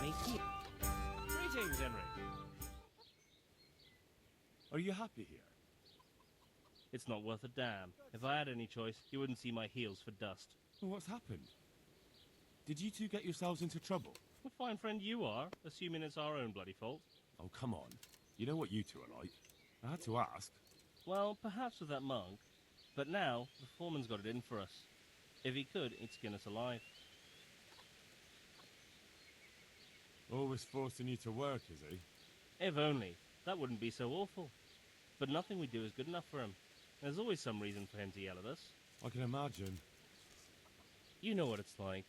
me here. Greetings, Henry. Are you happy here? It's not worth a damn. If I had any choice, you wouldn't see my heels for dust. Well, what's happened? Did you two get yourselves into trouble? A fine friend you are, assuming it's our own bloody fault. Oh, come on. You know what you two are like. I had to ask. Well, perhaps with that monk. But now, the foreman's got it in for us. If he could, he'd skin us alive. Always forcing you to work, is he? If only. That wouldn't be so awful. But nothing we do is good enough for him. There's always some reason for him to yell at us. I can imagine. You know what it's like.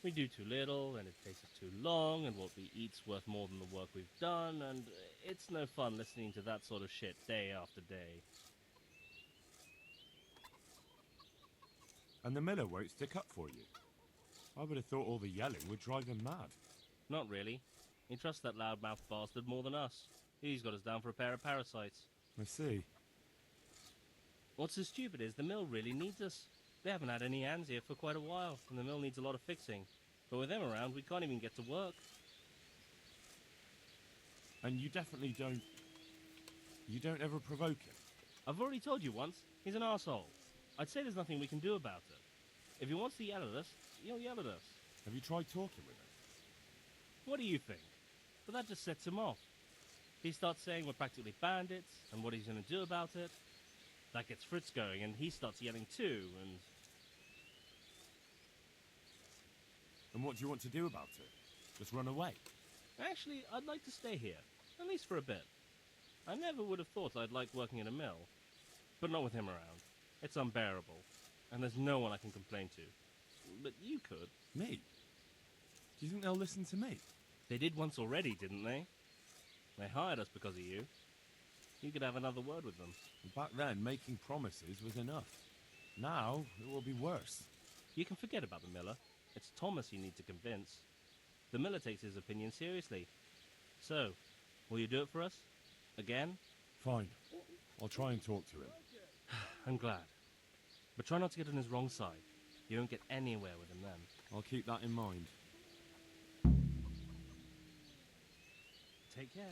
We do too little, and it takes us too long, and what we eat's worth more than the work we've done, and it's no fun listening to that sort of shit day after day. And the miller won't stick up for you. I would have thought all the yelling would drive him mad. Not really. He trusts that loudmouth bastard more than us. He's got us down for a pair of parasites. I see. What's so stupid is the mill really needs us. They haven't had any hands here for quite a while, and the mill needs a lot of fixing. But with them around, we can't even get to work. And you definitely don't... You don't ever provoke him? I've already told you once, he's an arsehole. I'd say there's nothing we can do about it. If he wants to yell at us, he'll yell at us. Have you tried talking with him? What do you think? But that just sets him off. He starts saying we're practically bandits, and what he's going to do about it. That gets Fritz going, and he starts yelling too, and... And what do you want to do about it? Just run away? Actually, I'd like to stay here, at least for a bit. I never would have thought I'd like working in a mill, but not with him around. It's unbearable, and there's no one I can complain to. But you could. Me? Do you think they'll listen to me? They did once already, didn't they? They hired us because of you. You could have another word with them. Back then, making promises was enough. Now, it will be worse. You can forget about the miller. It's Thomas you need to convince. The miller takes his opinion seriously. So, will you do it for us? Again? Fine. I'll try and talk to him. I'm glad. But try not to get on his wrong side. You won't get anywhere with him then. I'll keep that in mind. Take care.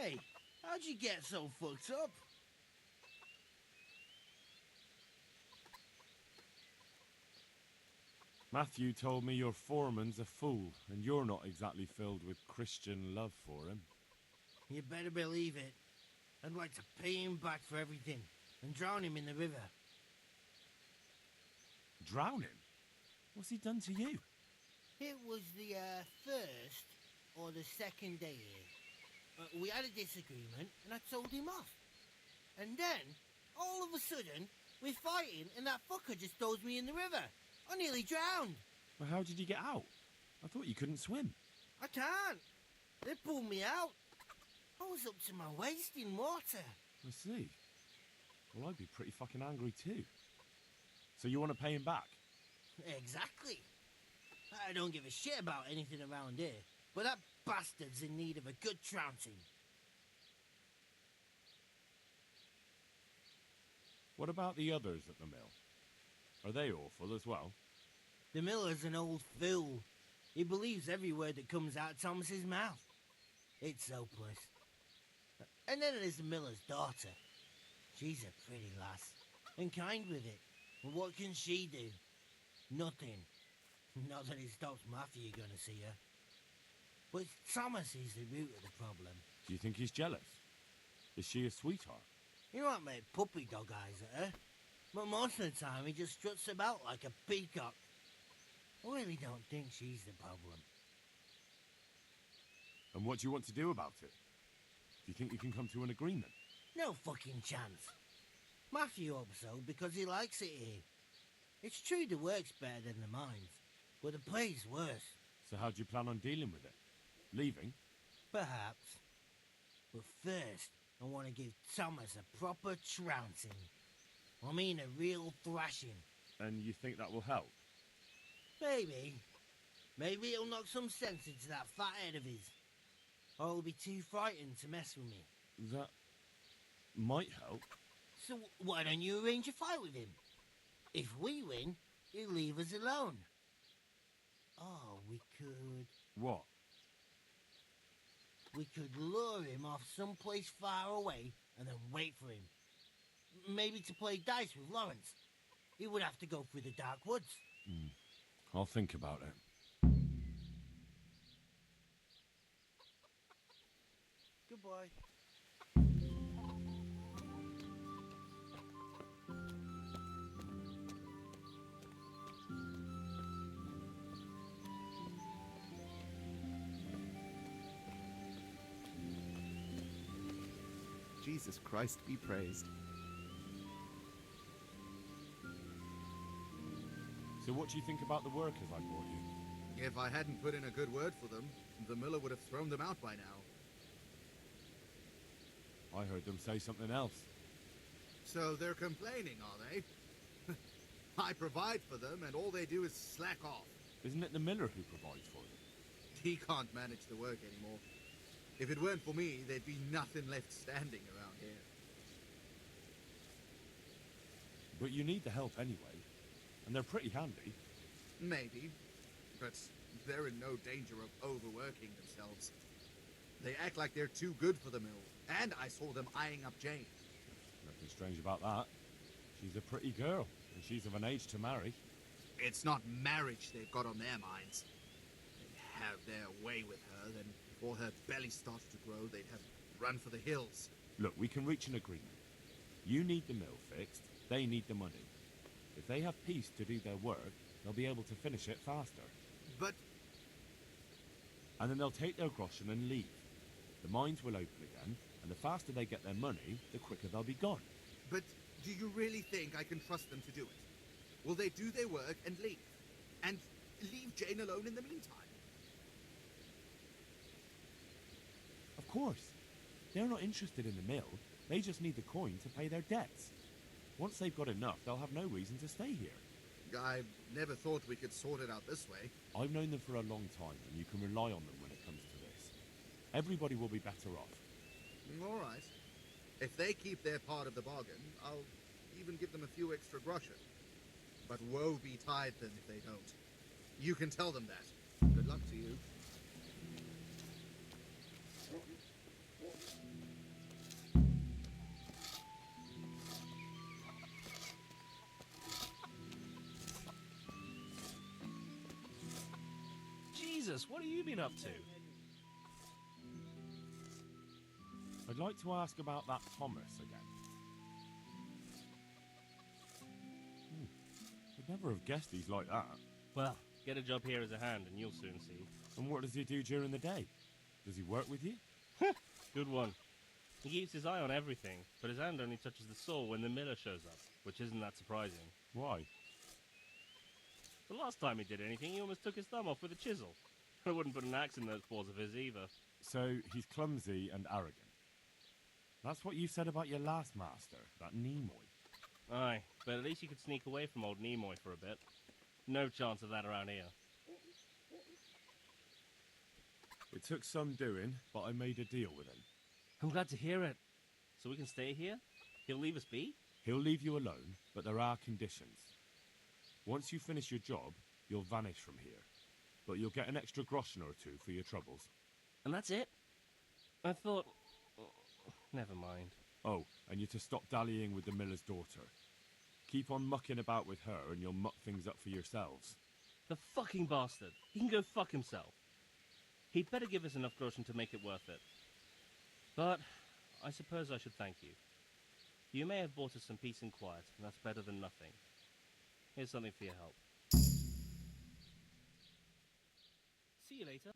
Hey, how'd you get so fucked up? Matthew told me your foreman's a fool, and you're not exactly filled with Christian love for him. You better believe it. I'd like to pay him back for everything and drown him in the river. Drown him? What's he done to you? It was the first or the second day here. We had a disagreement and I told him off. And then, all of a sudden, we're fighting and that fucker just throws me in the river. I nearly drowned. Well, how did you get out? I thought you couldn't swim. I can't. They pulled me out. I was up to my waist in water. I see. Well, I'd be pretty fucking angry too. So you want to pay him back? Exactly. I don't give a shit about anything around here, but that bastard's in need of a good trouncing. What about the others at the mill? Are they awful as well? The miller's an old fool. He believes every word that comes out of Thomas's mouth. It's hopeless. And then there's the miller's daughter. She's a pretty lass, and kind with it. But what can she do? Nothing. Not that it stops Matthew going to see her. But Thomas is the root of the problem. Do you think he's jealous? Is she a sweetheart? He might make puppy dog eyes at her, but most of the time he just struts about like a peacock. I really don't think she's the problem. And what do you want to do about it? Do you think you can come to an agreement? No fucking chance. Matthew hopes so because he likes it here. It's true the work's better than the mines, but the pay's worse. So how do you plan on dealing with it? Leaving? Perhaps. But first, I want to give Thomas a proper trouncing. I mean a real thrashing. And you think that will help? Maybe. Maybe it'll knock some sense into that fat head of his. Or he'll be too frightened to mess with me. That might help. So why don't you arrange a fight with him? If we win, he'll leave us alone. Oh, we could... What? We could lure him off someplace far away and then wait for him. Maybe to play dice with Lawrence. He would have to go through the dark woods. I'll think about it. Goodbye. Jesus Christ be praised. So what do you think about the workers I brought you? If I hadn't put in a good word for them, the miller would have thrown them out by now. I heard them say something else. So they're complaining, are they? I provide for them, and all they do is slack off. Isn't it the miller who provides for them? He can't manage the work anymore. If it weren't for me, there'd be nothing left standing around here. But you need the help anyway. And they're pretty handy. Maybe, but they're in no danger of overworking themselves. They act like they're too good for the mill, and I saw them eyeing up Jane. Nothing strange about that. She's a pretty girl, and she's of an age to marry. It's not marriage they've got on their minds. They'd have their way with her, then before her belly started to grow, they'd have run for the hills. Look, we can reach an agreement. You need the mill fixed, they need the money. If they have peace to do their work, they'll be able to finish it faster. But And then they'll take their groschen and leave. The mines will open again, and the faster they get their money, the quicker they'll be gone. But do you really think I can trust them to do it? Will they do their work and leave? And leave Jane alone in the meantime? Of course. They're not interested in the mill. They just need the coin to pay their debts. Once they've got enough, they'll have no reason to stay here. I never thought we could sort it out this way. I've known them for a long time, and you can rely on them when it comes to this. Everybody will be better off. All right. If they keep their part of the bargain, I'll even give them a few extra groschen. But woe betide them if they don't. You can tell them that. Good luck to you. Jesus, what have you been up to? I'd like to ask about that Thomas again. I'd never have guessed he's like that. Well, get a job here as a hand and you'll soon see. And what does he do during the day? Does he work with you? Good one. He keeps his eye on everything, but his hand only touches the saw when the miller shows up, which isn't that surprising. Why? The last time he did anything, he almost took his thumb off with a chisel. I wouldn't put an axe in those paws of his either. So he's clumsy and arrogant. That's what you said about your last master, that Nimoy. Aye, but at least you could sneak away from old Nimoy for a bit. No chance of that around here. It took some doing, but I made a deal with him. I'm glad to hear it. So we can stay here? He'll leave us be? He'll leave you alone, but there are conditions. Once you finish your job, you'll vanish from here. But you'll get an extra groschen or two for your troubles. And that's it? I thought... Never mind. Oh, and you're to stop dallying with the miller's daughter. Keep on mucking about with her and you'll muck things up for yourselves. The fucking bastard. He can go fuck himself. He'd better give us enough groschen to make it worth it. But I suppose I should thank you. You may have bought us some peace and quiet, and that's better than nothing. Here's something for your help. See you later.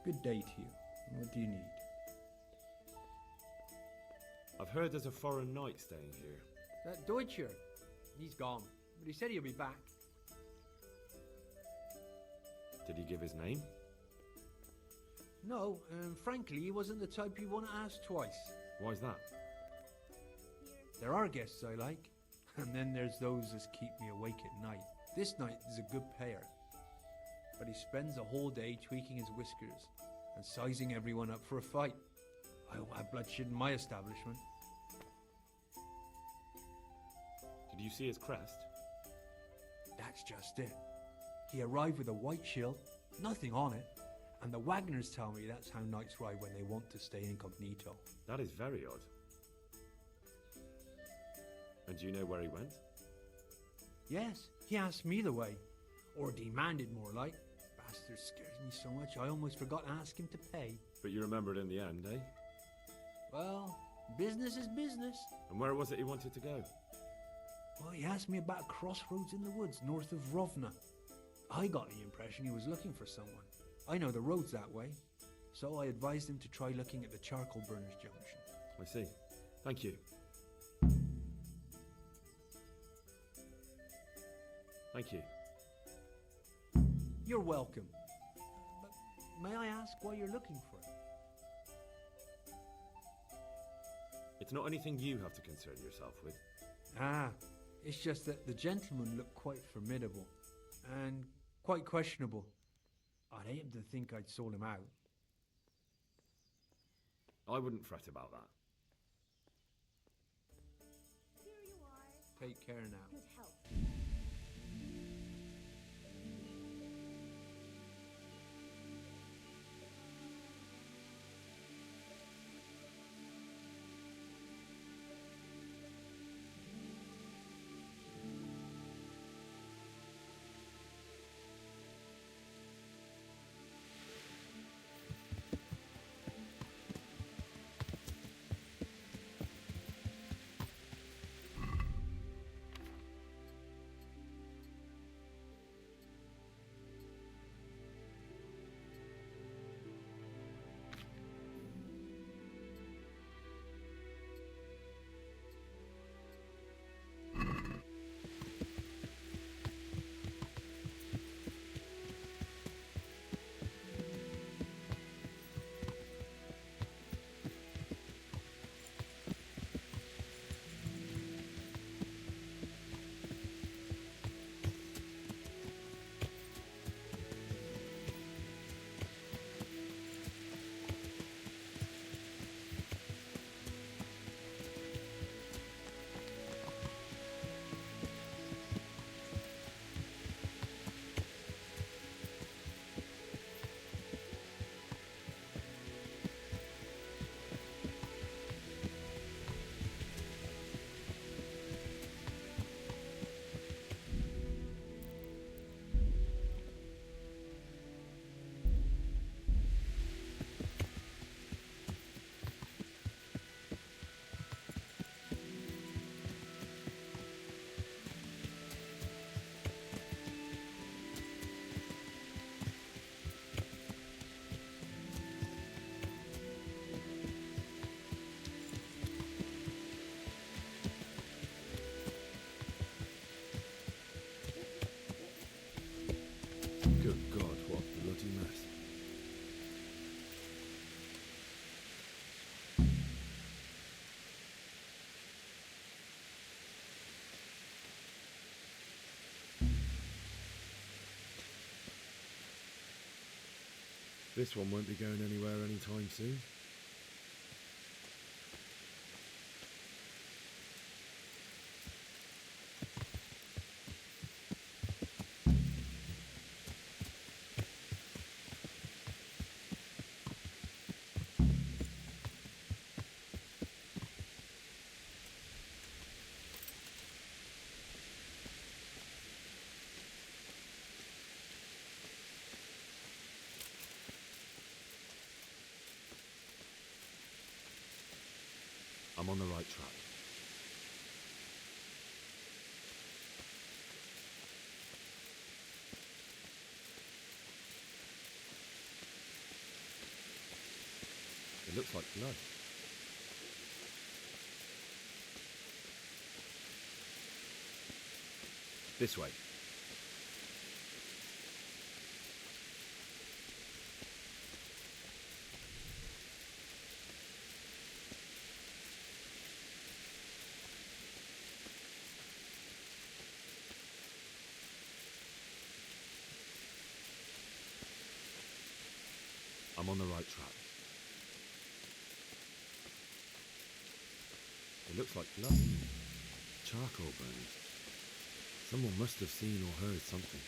Good day to you. What do you need? I've heard there's a foreign knight staying here. That Deutscher. He's gone, but he said he'll be back. Did he give his name? No, frankly, he wasn't the type you want to ask twice. Why's that? There are guests I like, and then there's those that keep me awake at night. This knight is a good payer, but he spends the whole day tweaking his whiskers and sizing everyone up for a fight. I don't have bloodshed in my establishment. Did you see his crest? That's just it. He arrived with a white shield, nothing on it, and the Wagners tell me that's how knights ride when they want to stay incognito. That is very odd. And do you know where he went? Yes, he asked me the way. Or demanded, more like. Bastard scares me so much I almost forgot to ask him to pay. But you remembered in the end, eh? Well, business is business. And where was it he wanted to go? Well, he asked me about a crossroads in the woods north of Rovna. I got the impression he was looking for someone. I know the roads that way, so I advised him to try looking at the charcoal burners junction. I see. Thank you. Thank you. You're welcome. But may I ask why you're looking for it? It's not anything you have to concern yourself with. Ah, it's just that the gentleman looked quite formidable and quite questionable. I'd hate him to think I'd sold him out. I wouldn't fret about that. Here you are. Take care now. Good health. Good God, what a bloody mess. This one won't be going anywhere anytime soon. I'm on the right track. It looks like blood. This way. I'm on the right track. It looks like blood. Charcoal burning. Someone must have seen or heard something.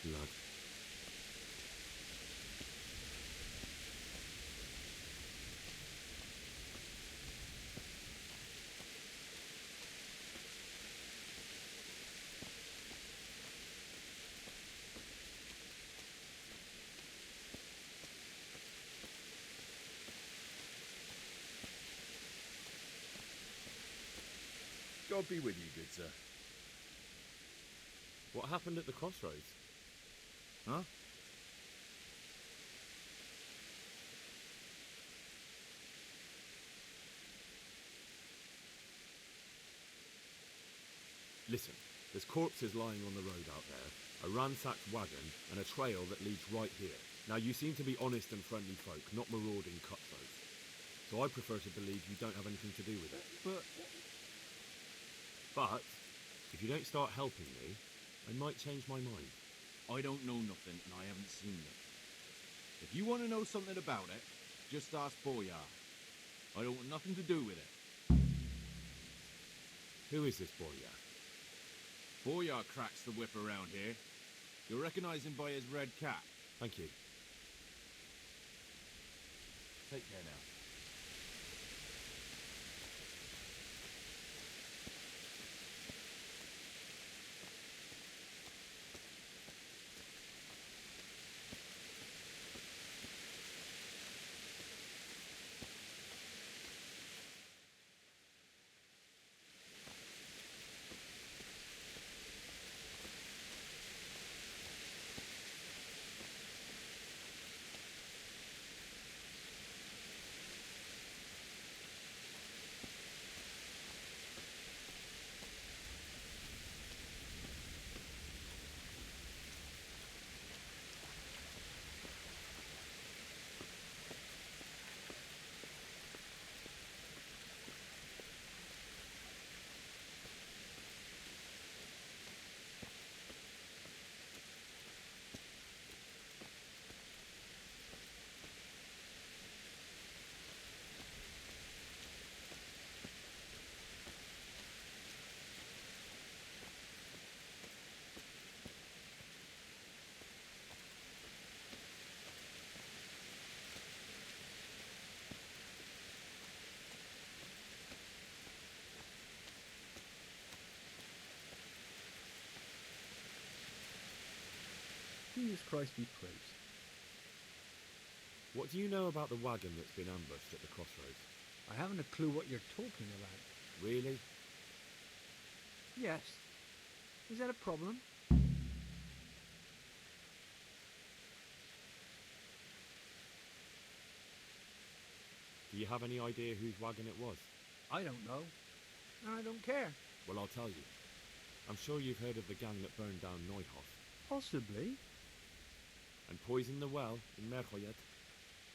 Blood. God be with you, good sir. What happened at the crossroads? Huh? Listen, there's corpses lying on the road out there, a ransacked wagon, and a trail that leads right here. Now, you seem to be honest and friendly folk, not marauding cutthroats. So I prefer to believe you don't have anything to do with it. But, if you don't start helping me, I might change my mind. I don't know nothing and I haven't seen it. If you want to know something about it, just ask Boyar. I don't want nothing to do with it. Who is this Boyar? Boyar cracks the whip around here. You'll recognize him by his red cap. Thank you. Take care now. Jesus Christ be praised. What do you know about the wagon that's been ambushed at the crossroads? I haven't a clue what you're talking about. Really? Yes. Is that a problem? Do you have any idea whose wagon it was? I don't know. And I don't care. Well, I'll tell you. I'm sure you've heard of the gang that burned down Neuhof Possibly. and poisoned the well in Merhoyet.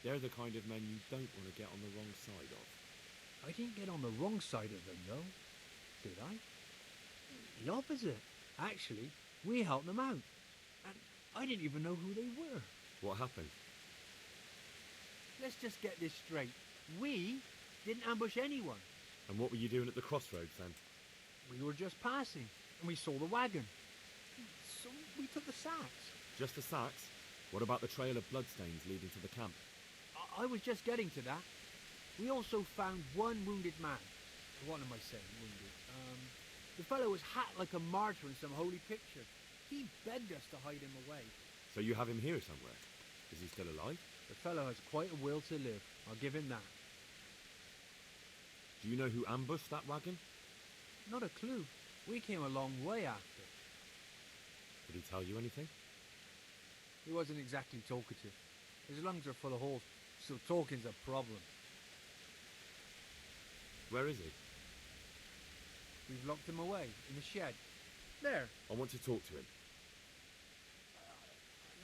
They're the kind of men you don't want to get on the wrong side of. I didn't get on the wrong side of them, though. Did I? The opposite. Actually, we helped them out. And I didn't even know who they were. What happened? Let's just get this straight. We didn't ambush anyone. And what were you doing at the crossroads then? We were just passing, and we saw the wagon. So we took the sacks. Just the sacks? What about the trail of bloodstains leading to the camp? I was just getting to that. We also found one wounded man. What am I saying, wounded? The fellow was hacked like a martyr in some holy picture. He begged us to hide him away. So you have him here somewhere? Is he still alive? The fellow has quite a will to live. I'll give him that. Do you know who ambushed that wagon? Not a clue. We came a long way after. Did he tell you anything? He wasn't exactly talkative. His lungs are full of holes, so talking's a problem. Where is he? We've locked him away in the shed. There. I want to talk to him.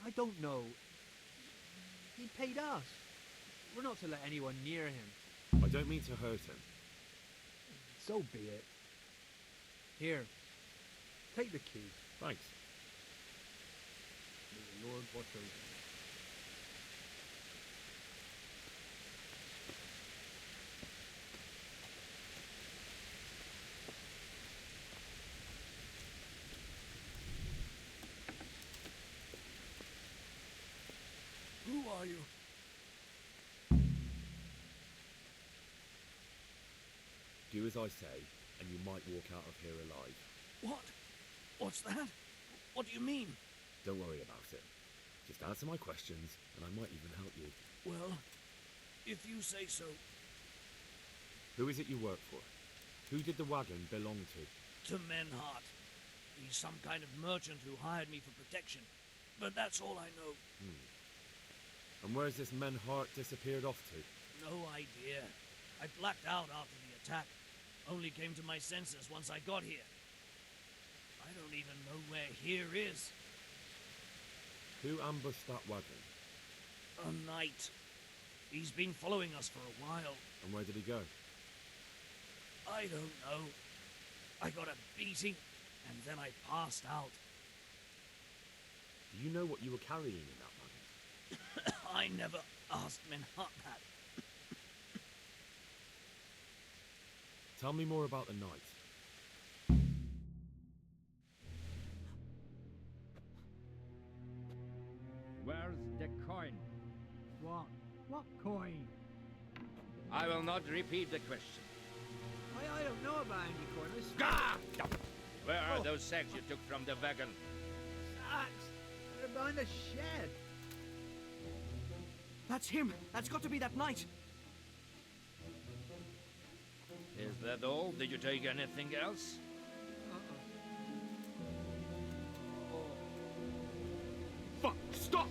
I don't know. He paid us. We're not to let anyone near him. I don't mean to hurt him. So be it. Here. Take the key. Thanks. May the Lord watch over you. Who are you? Do as I say, and you might walk out of here alive. What? What's that? What do you mean? Don't worry about it. Just answer my questions, and I might even help you. Well, if you say so. Who is it you work for? Who did the wagon belong to? To Menhart. He's some kind of merchant who hired me for protection. But that's all I know. And where's this Menhart disappeared off to? No idea. I blacked out after the attack. Only came to my senses once I got here. I don't even know where here is. Who ambushed that wagon? A knight. He's been following us for a while. And where did he go? I don't know. I got a beating, and then I passed out. Do you know what you were carrying in that wagon? I never asked Menhart that. Tell me more about the night. Where's the coin? What? What coin? I will not repeat the question. I don't know about any coin. I Gah! Where are those sacks you took from the wagon? Sacks! They're behind the shed. That's him. That's got to be that knight. Is that all? Did you take anything else? Fuck! Stop!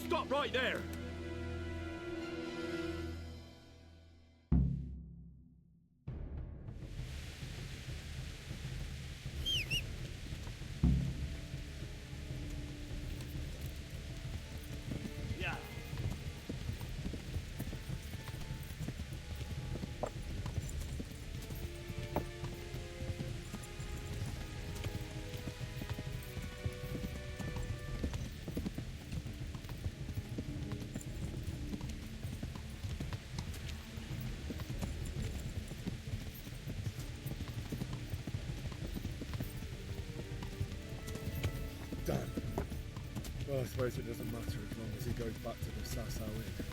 Stop right there! Yeah. Damn. Well, I suppose it doesn't matter as long as he goes back to the Sasau Inn.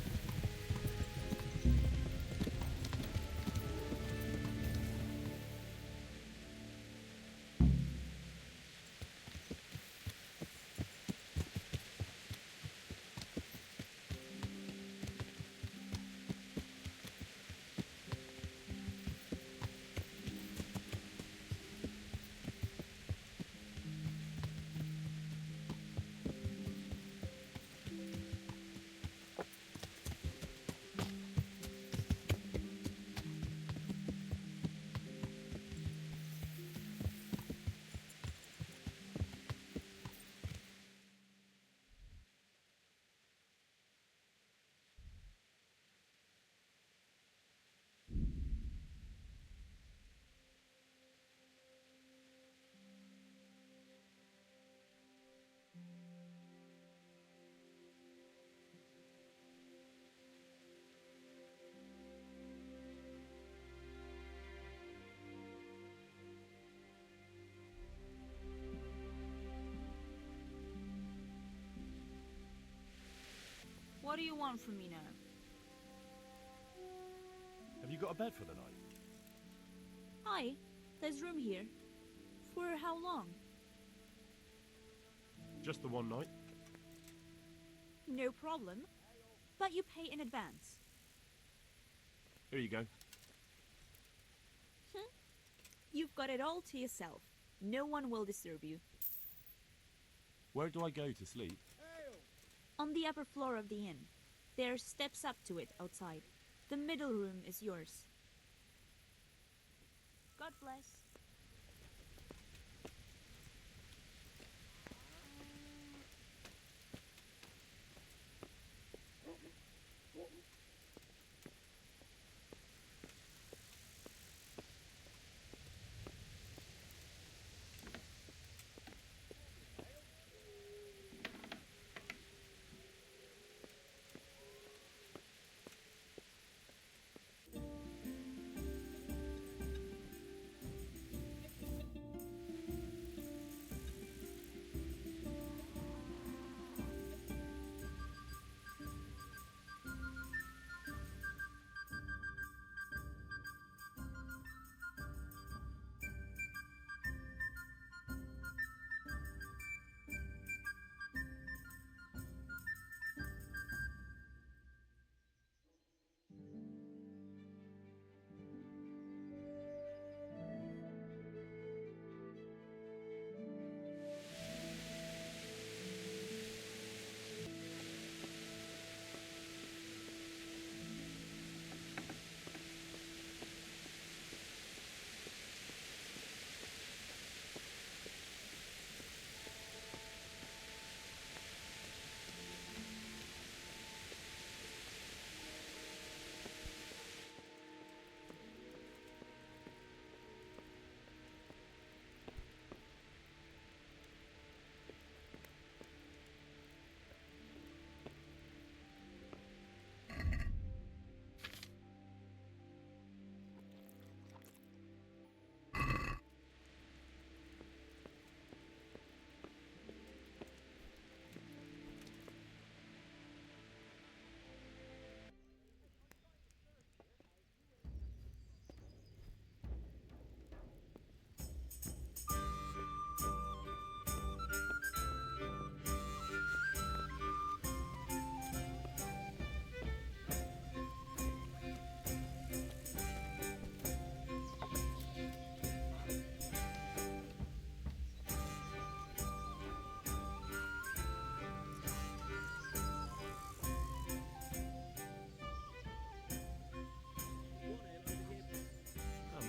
What do you want from me now? Have you got a bed for the night? Aye, there's room here. For how long? Just the one night? No problem. But you pay in advance. Here you go. You've got it all to yourself. No one will disturb you. Where do I go to sleep? On the upper floor of the inn. There are steps up to it outside. The middle room is yours. God bless.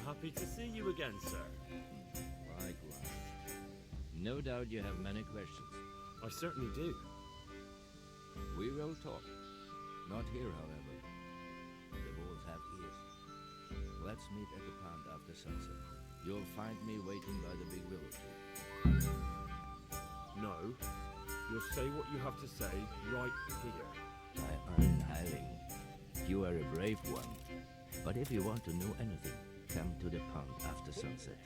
Happy to see you again, sir. Likewise. No doubt you have many questions. I certainly do. We will talk. Not here, however. The wolves have ears. Let's meet at the pond after sunset. You'll find me waiting by the big willow tree. No. You'll say what you have to say right here. My Iron Highling, you are a brave one. But if you want to know anything, come to the pond after sunset.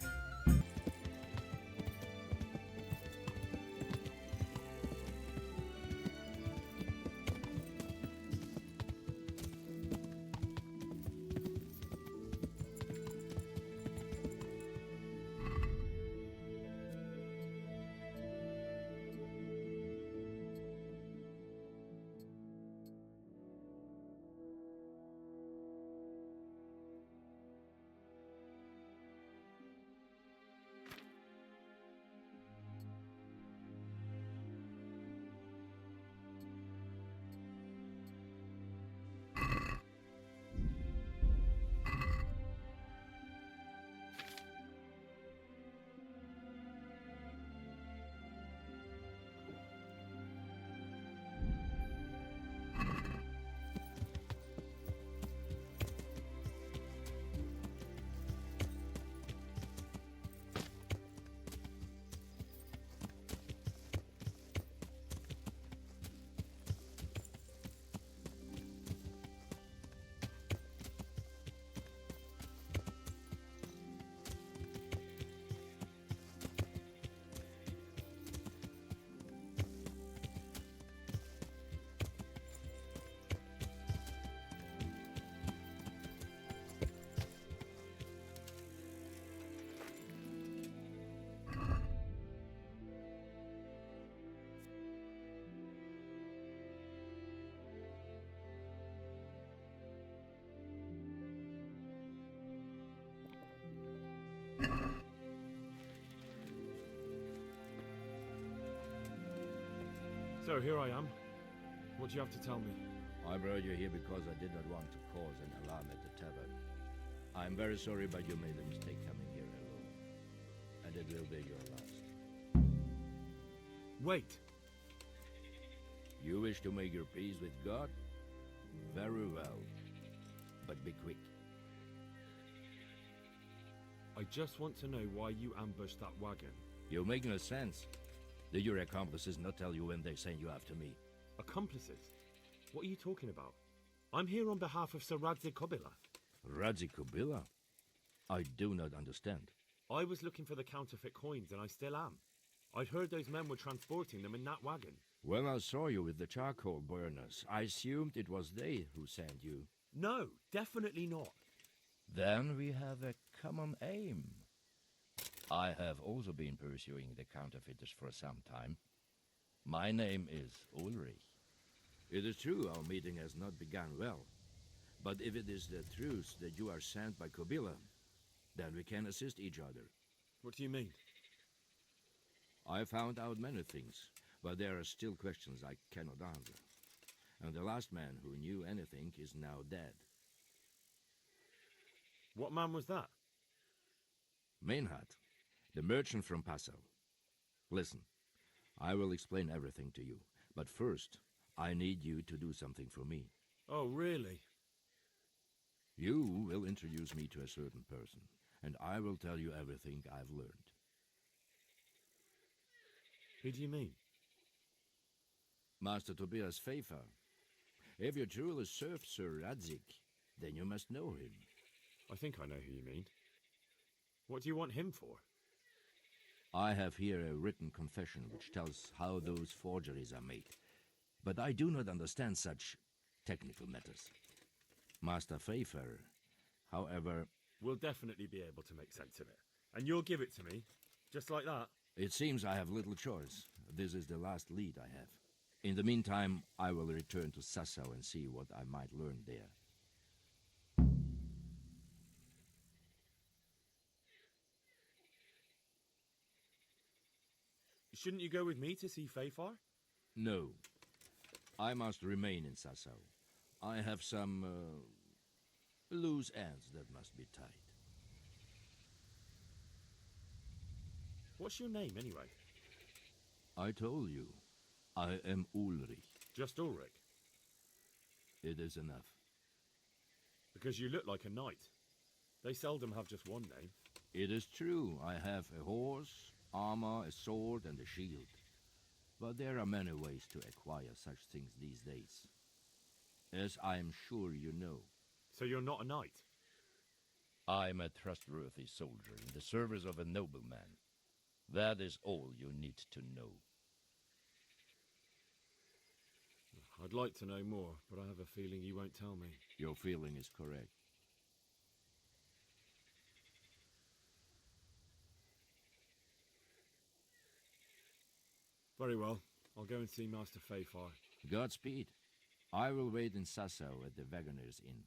So here I am. What do you have to tell me? I brought you here because I did not want to cause an alarm at the tavern. I'm very sorry, but you made a mistake coming here alone. And it will be your last. Wait! You wish to make your peace with God? Very well. But be quick. I just want to know why you ambushed that wagon. You make no sense. Did your accomplices not tell you when they sent you after me? Accomplices? What are you talking about? I'm here on behalf of Sir Radzik Kobila. Radzik Kobila? I do not understand. I was looking for the counterfeit coins, and I still am. I'd heard those men were transporting them in that wagon. When I saw you with the charcoal burners, I assumed it was they who sent you. No, definitely not. Then we have a common aim. I have also been pursuing the counterfeiters for some time. My name is Ulrich. It is true our meeting has not begun well. But if it is the truth that you are sent by Kobila, then we can assist each other. What do you mean? I found out many things, but there are still questions I cannot answer. And the last man who knew anything is now dead. What man was that? Meinhard, the merchant from Passau. Listen, I will explain everything to you, but first, I need you to do something for me. Oh, really? You will introduce me to a certain person, and I will tell you everything I've learned. Who do you mean? Master Tobias Pfeiffer. If you truly serve Sir Radzik, then you must know him. I think I know who you mean. What do you want him for? I have here a written confession which tells how those forgeries are made, but I do not understand such technical matters. Master Pfeiffer, however... We'll definitely be able to make sense of it. And you'll give it to me, just like that? It seems I have little choice. This is the last lead I have. In the meantime, I will return to Sassau and see what I might learn there. Shouldn't you go with me to see Pfeiffer? No. I must remain in Sassau. I have some, loose ends that must be tied. What's your name, anyway? I told you. I am Ulrich. Just Ulrich? It is enough. Because you look like a knight. They seldom have just one name. It is true. I have a horse, armor, a sword, and a shield. But there are many ways to acquire such things these days. As I am sure you know. So you're not a knight? I'm a trustworthy soldier in the service of a nobleman. That is all you need to know. I'd like to know more, but I have a feeling you won't tell me. Your feeling is correct. Very well. I'll go and see Master Pfeiffer. Godspeed. I will wait in Sassau at the Wagoner's Inn.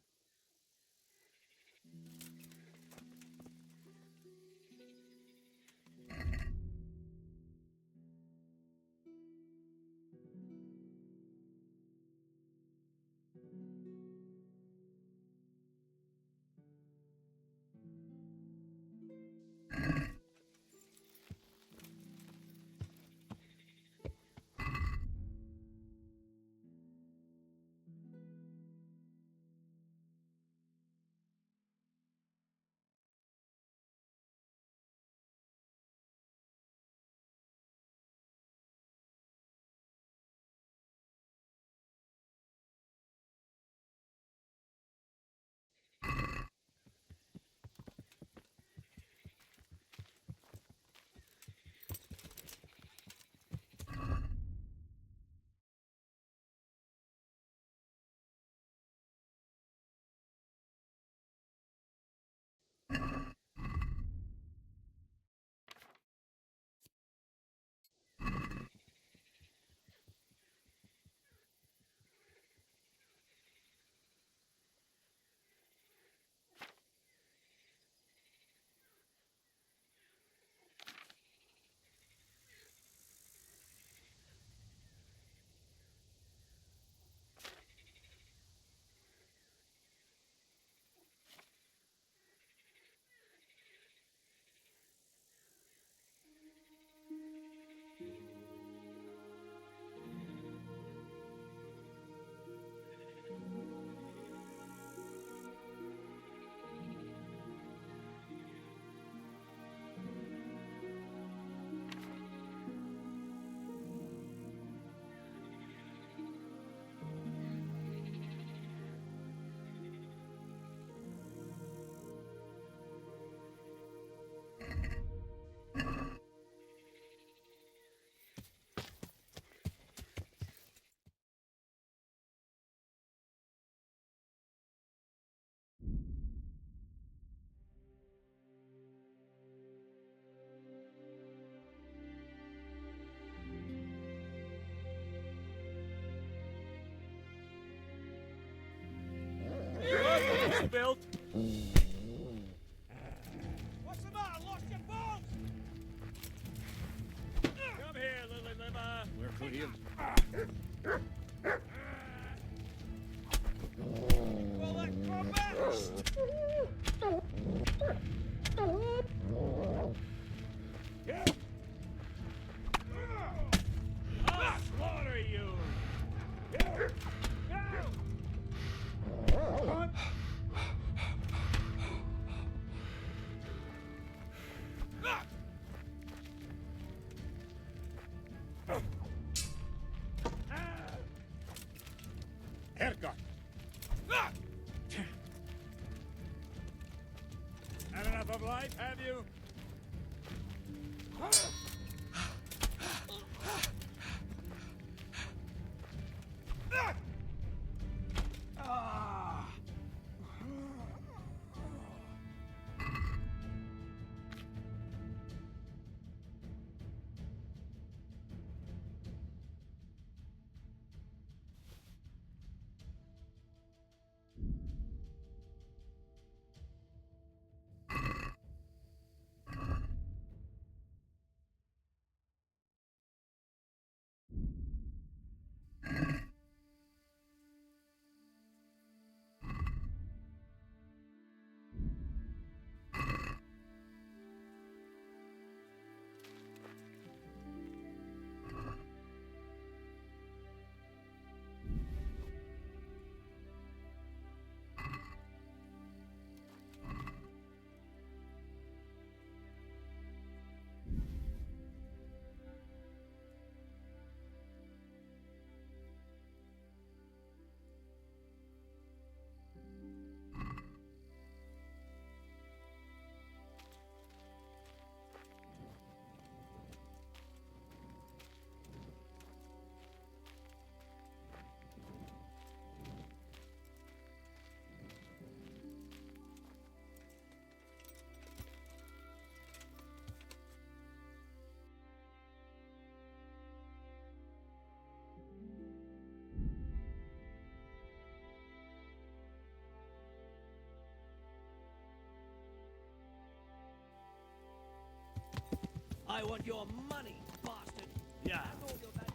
spilt. What's the matter? Lost your balls? Come here, Lily Liver. We're clear. Well, then, come back! I'll slaughter you. Haircut. Had enough of life, have you? I want your money, bastard. Yeah. And all your valuables.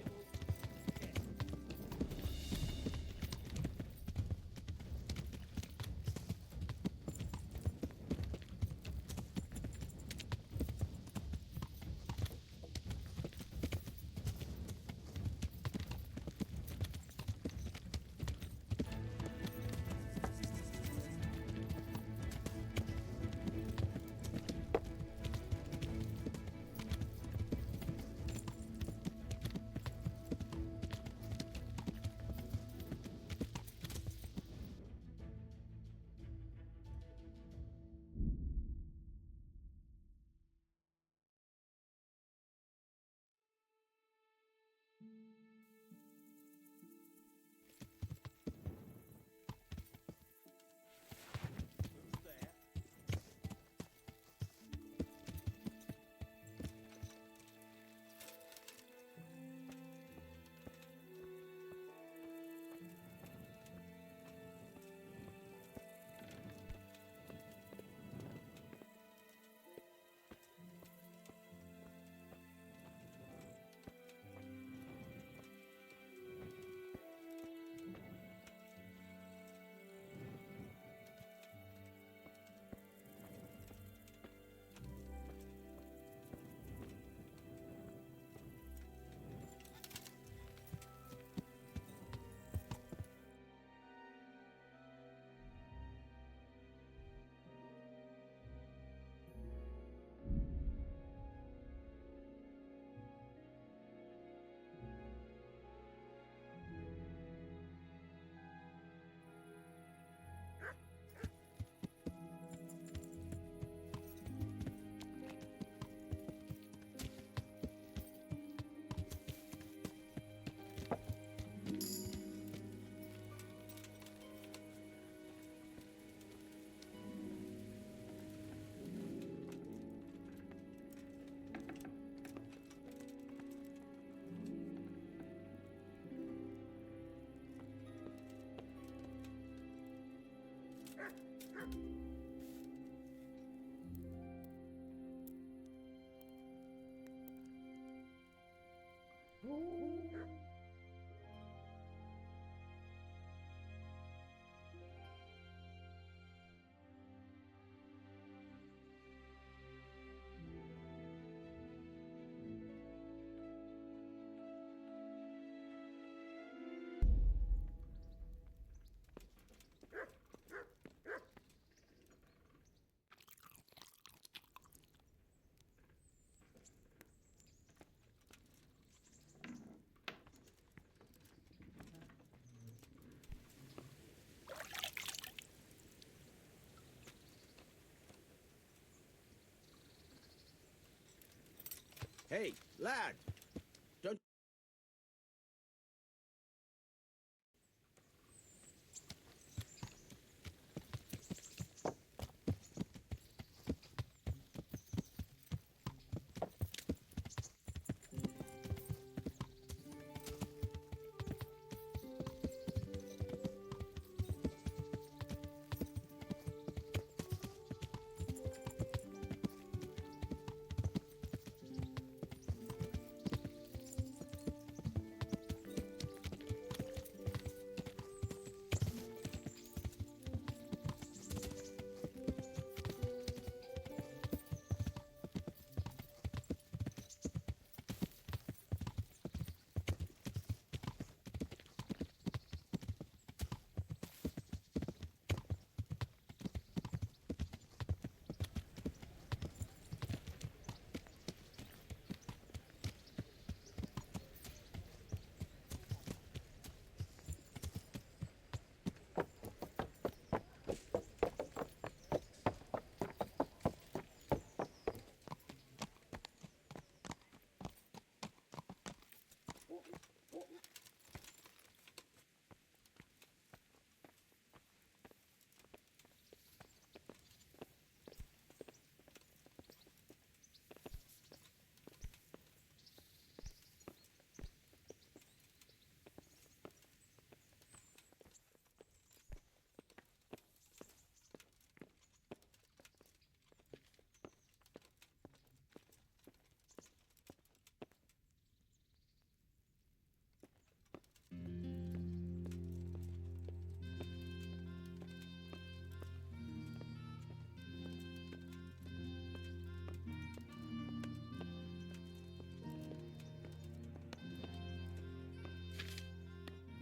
Hey, lad! Don't...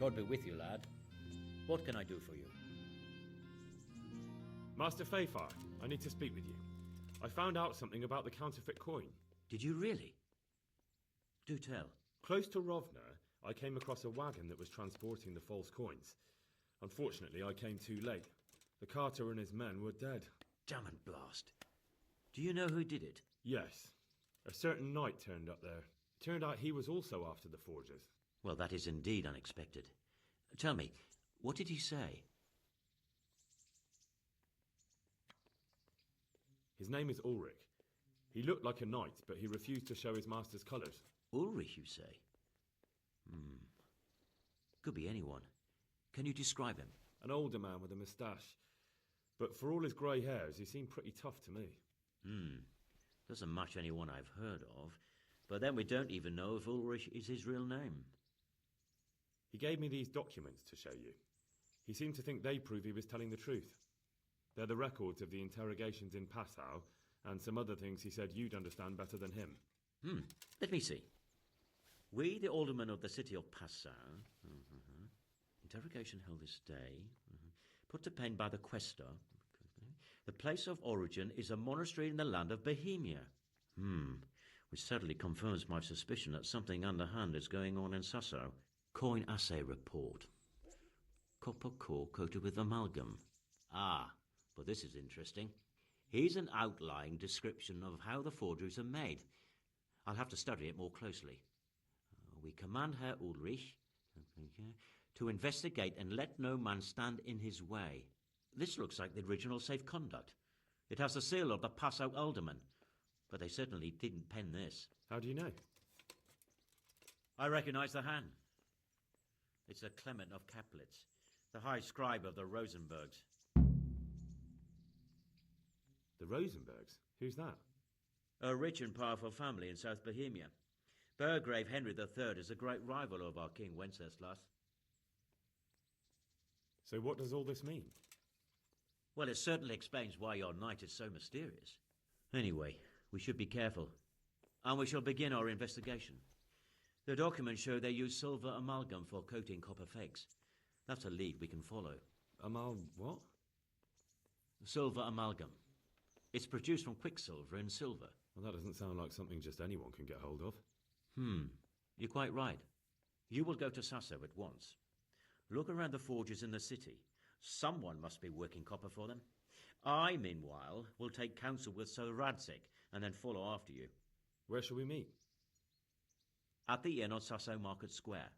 God be with you, lad. What can I do for you? Master Fayfire, I need to speak with you. I found out something about the counterfeit coin. Did you really? Do tell. Close to Rovna, I came across a wagon that was transporting the false coins. Unfortunately, I came too late. The carter and his men were dead. Damn and blast. Do you know who did it? Yes. A certain knight turned up there. It turned out he was also after the forgers. Well, that is indeed unexpected. Tell me, what did he say? His name is Ulrich. He looked like a knight, but he refused to show his master's colours. Ulrich, you say? Could be anyone. Can you describe him? An older man with a moustache. But for all his grey hairs, he seemed pretty tough to me. Doesn't match anyone I've heard of. But then we don't even know if Ulrich is his real name. He gave me these documents to show you. He seemed to think they prove he was telling the truth. They're the records of the interrogations in Passau, and some other things he said you'd understand better than him. Let me see. We, the aldermen of the city of Passau, interrogation held this day, put to pen by the questor. The place of origin is a monastery in the land of Bohemia. Which sadly confirms my suspicion that something underhand is going on in Sassau. Coin assay report. Copper core coated with amalgam. But this is interesting. Here's an outline description of how the forgeries are made. I'll have to study it more closely. We command Herr Ulrich to investigate and let no man stand in his way. This looks like the original safe conduct. It has the seal of the Passau alderman, but they certainly didn't pen this. How do you know? I recognize the hand. It's a Clement of Caplitz, the high scribe of the Rosenbergs. The Rosenbergs? Who's that? A rich and powerful family in South Bohemia. Burgrave Henry III is a great rival of our King Wenceslas. So what does all this mean? Well, it certainly explains why your knight is so mysterious. Anyway, we should be careful. And we shall begin our investigation. The documents show they use silver amalgam for coating copper fakes. That's a lead we can follow. What? Silver amalgam. It's produced from quicksilver and silver. Well, that doesn't sound like something just anyone can get hold of. You're quite right. You will go to Sasso at once. Look around the forges in the city. Someone must be working copper for them. I, meanwhile, will take counsel with Sir Radzik and then follow after you. Where shall we meet? At the inn on Sasso Market Square.